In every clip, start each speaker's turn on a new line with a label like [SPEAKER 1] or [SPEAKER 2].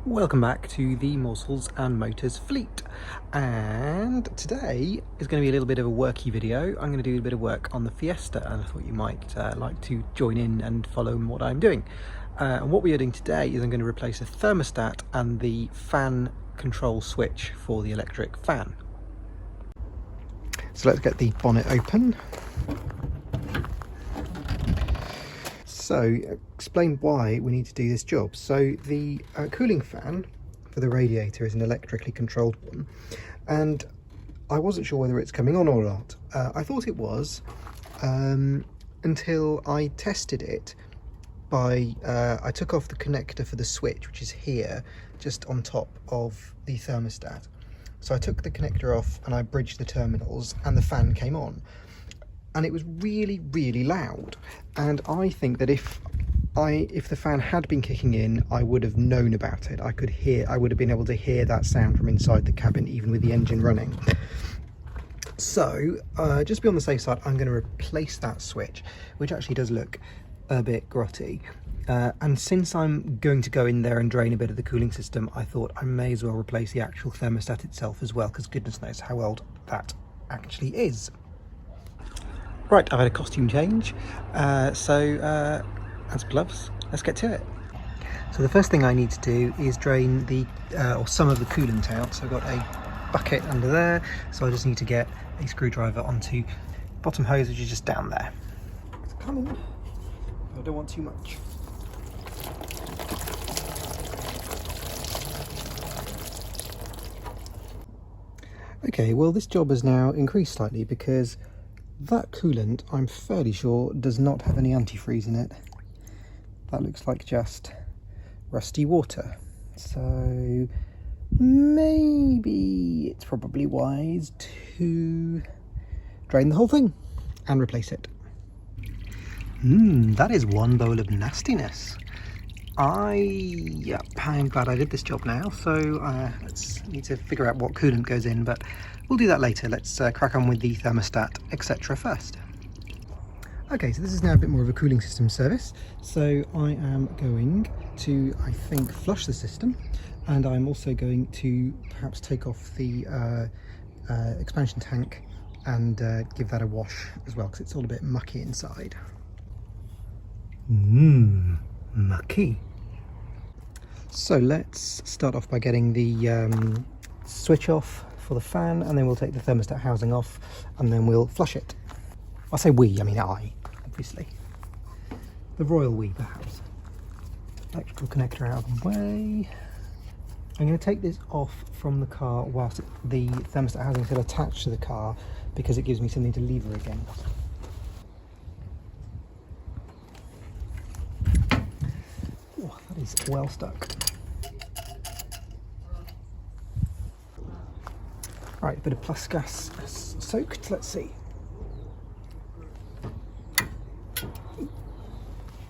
[SPEAKER 1] Welcome back to the Morsels and Motors fleet, and today is going to be a little bit of a worky video. I'm going to do a bit of work on the Fiesta, and I thought you might like to join in and follow what I'm doing. And what we are doing today is I'm going to replace a thermostat and the fan control switch for the electric fan. So let's get the bonnet open. So, explain why we need to do this job. So the cooling fan for the radiator is an electrically controlled one, and I wasn't sure whether it's coming on or not. I thought it was until I tested it by, I took off the connector for the switch, which is here, just on top of the thermostat. So I took the connector off and I bridged the terminals and the fan came on. And it was really loud, and I think that if the fan had been kicking in, I would have known about it. I would have been able to hear that sound from inside the cabin, even with the engine running. So just to be on the safe side, I'm going to replace that switch, which actually does look a bit grotty. And since I'm going to go in there and drain a bit of the cooling system, I thought I may as well replace the actual thermostat itself as well, because goodness knows how old that actually is. Right, I've had a costume change, and some gloves. Let's get to it. So the first thing I need to do is drain the or some of the coolant out. So I've got a bucket under there, so I just need to get a screwdriver onto the bottom hose, which is just down there. It's coming. I don't want too much. Okay, well this job has now increased slightly because that coolant, I'm fairly sure, does not have any antifreeze in it. That looks like just rusty water. So maybe it's probably wise to drain the whole thing and replace it. That is one bowl of nastiness. I'm glad I did this job now, so let's need to figure out what coolant goes in, but we'll do that later. Let's crack on with the thermostat, etc. first. Okay, so this is now a bit more of a cooling system service. So I am going to, I think, flush the system, and I'm also going to perhaps take off the expansion tank and give that a wash as well, because it's all a bit mucky inside. Mucky. So let's start off by getting the switch off for the fan, and then we'll take the thermostat housing off, and then we'll flush it. I say we, I mean I, obviously. The royal we, perhaps. Electrical connector out of the way. I'm going to take this off from the car whilst the thermostat housing is still attached to the car, because it gives me something to lever against. Oh, that is well stuck. Right, a bit of plus gas soaked, let's see.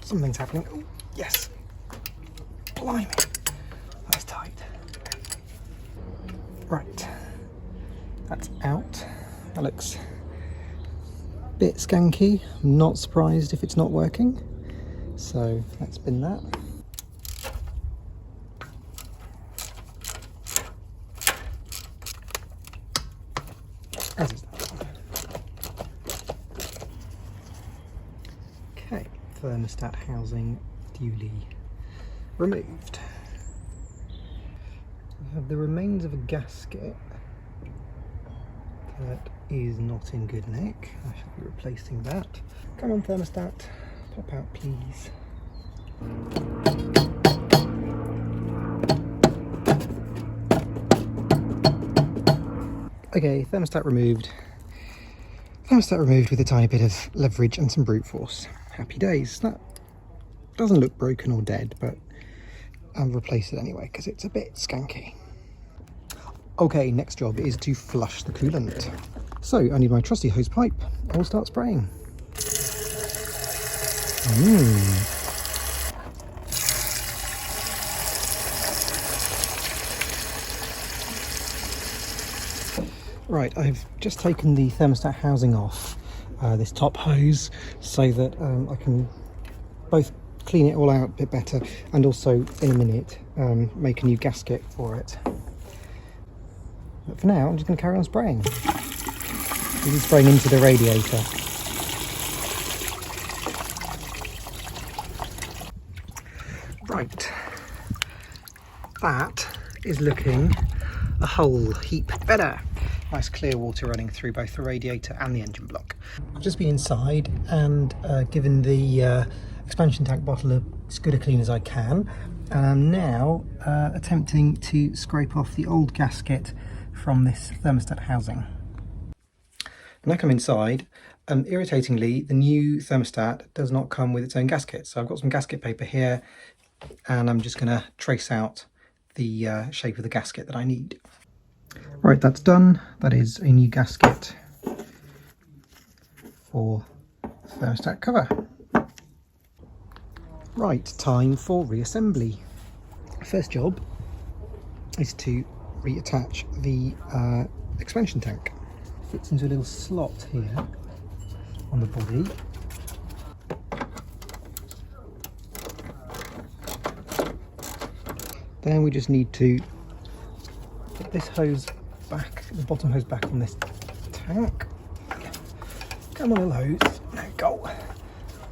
[SPEAKER 1] Something's happening. Oh, yes. Blimey. That's tight. Right. That's out. That looks a bit skanky. I'm not surprised if it's not working. So let's bin that. As is that one. Okay, thermostat housing duly removed. We have the remains of a gasket that is not in good nick. I shall be replacing that. Come on, thermostat, pop out please. Okay, thermostat removed. Thermostat removed with a tiny bit of leverage and some brute force. Happy days. That doesn't look broken or dead, but I'll replace it anyway because it's a bit skanky. Okay, next job is to flush the coolant. So I need my trusty hose pipe. I'll start spraying. Right, I've just taken the thermostat housing off this top hose so that I can both clean it all out a bit better, and also in a minute make a new gasket for it. But for now I'm just going to carry on spraying. This is spraying into the radiator. Right, that is looking a whole heap better. Nice clear water running through both the radiator and the engine block. I've just been inside and given the expansion tank bottle as good a clean as I can, and I'm now attempting to scrape off the old gasket from this thermostat housing. When I come inside, irritatingly, the new thermostat does not come with its own gasket. So I've got some gasket paper here, and I'm just going to trace out the shape of the gasket that I need. Right, that's done. That is a new gasket for the thermostat cover. Right, time for reassembly. First job is to reattach the expansion tank. Fits into a little slot here on the body. Then we just need to put this hose back, the bottom hose back on this tank. Come on, little hose. There we go.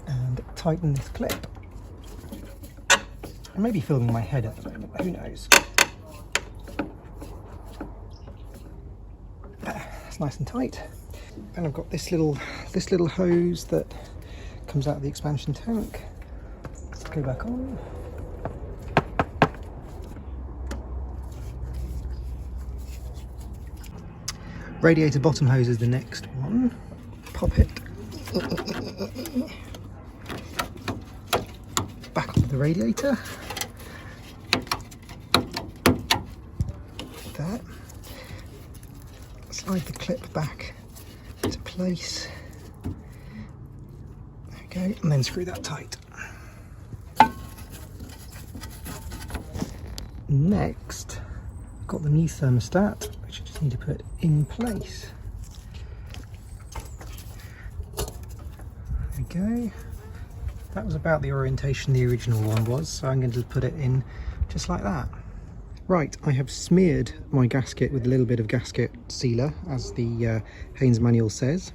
[SPEAKER 1] And tighten this clip. I may be filming my head at the moment, who knows. It's nice and tight. And I've got this little hose that comes out of the expansion tank. Let's go back on. Radiator bottom hose is the next one. Pop it back onto the radiator. That. Slide the clip back into place. There we go, and then screw that tight. Next, I've got the new thermostat, which I just need to put in place. There we go. That was about the orientation the original one was, so I'm going to put it in just like that. Right, I have smeared my gasket with a little bit of gasket sealer, as the Haynes manual says,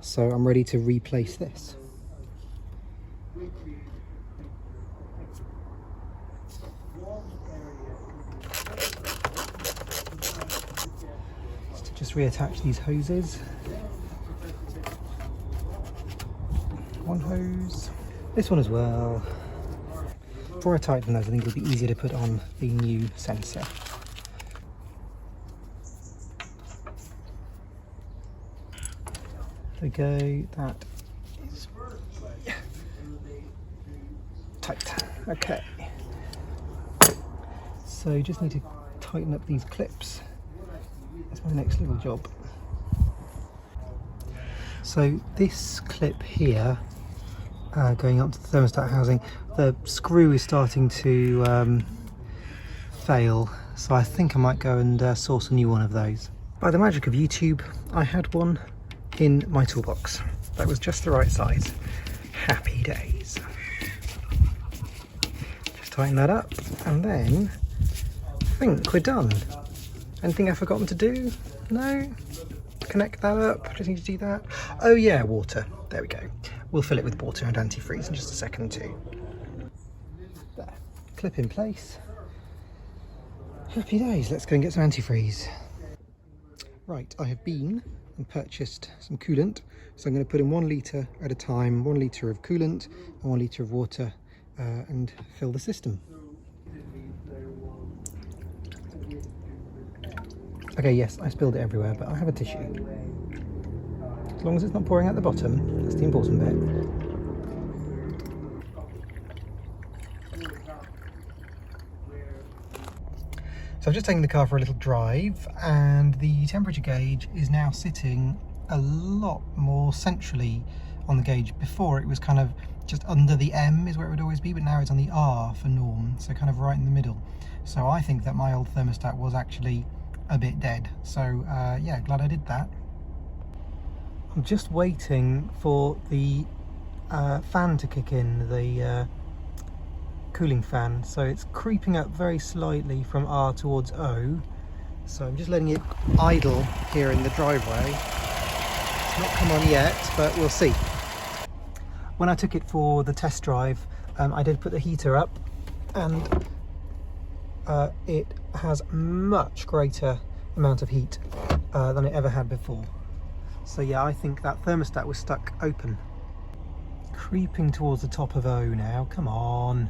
[SPEAKER 1] so I'm ready to replace this. Just reattach these hoses. One hose, this one as well. Before I tighten those, I think it'll be easier to put on the new sensor. There we go, that is tight. Okay, so just need to tighten up these clips. That's my next little job. So this clip here, going up to the thermostat housing, the screw is starting to fail, so I think I might go and source a new one of those. By the magic of YouTube, I had one in my toolbox that was just the right size. Happy days. Just tighten that up, and then I think we're done. Anything I've forgotten to do? No? Connect that up, just need to do that. Oh yeah, water, there we go. We'll fill it with water and antifreeze in just a second too. There, clip in place. Happy days, let's go and get some antifreeze. Right, I have been and purchased some coolant, so I'm going to put in 1 litre at a time, 1 litre of coolant and 1 litre of water, and fill the system. Okay, yes, I spilled it everywhere, but I have a tissue. As long as it's not pouring out the bottom, that's the important bit. So I've just taken the car for a little drive, and the temperature gauge is now sitting a lot more centrally on the gauge. Before it was kind of just under the M is where it would always be, but now it's on the R for norm, so kind of right in the middle. So I think that my old thermostat was actually a bit dead, so yeah, glad I did that. I'm just waiting for the fan to kick in, the cooling fan. So it's creeping up very slightly from R towards O. So I'm just letting it idle here in the driveway. It's not come on yet, but we'll see. When I took it for the test drive, I did put the heater up, and it has much greater amount of heat than it ever had before. So yeah, I think that thermostat was stuck open. Creeping towards the top of O now, come on.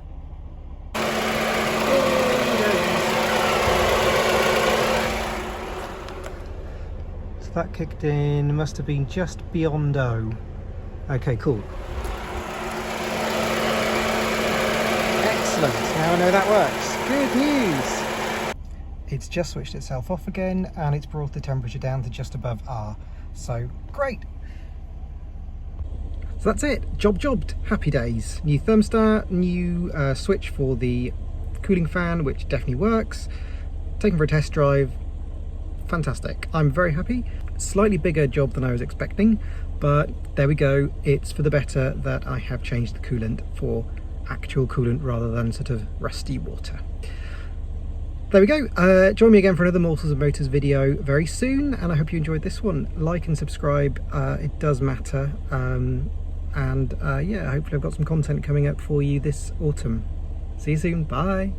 [SPEAKER 1] So that kicked in, must have been just beyond O. Okay, cool. Excellent, now I know that works. Good news! It's just switched itself off again, and it's brought the temperature down to just above R. So, great! So that's it, jobbed, happy days. New thermostat, new switch for the cooling fan, which definitely works. Taken for a test drive, fantastic. I'm very happy. Slightly bigger job than I was expecting, but there we go. It's for the better that I have changed the coolant for actual coolant rather than sort of rusty water. There we go. Join me again for another Mortals and Motors video very soon, and I hope you enjoyed this one. Like and subscribe, it does matter. Yeah, hopefully I've got some content coming up for you this autumn. See you soon, bye!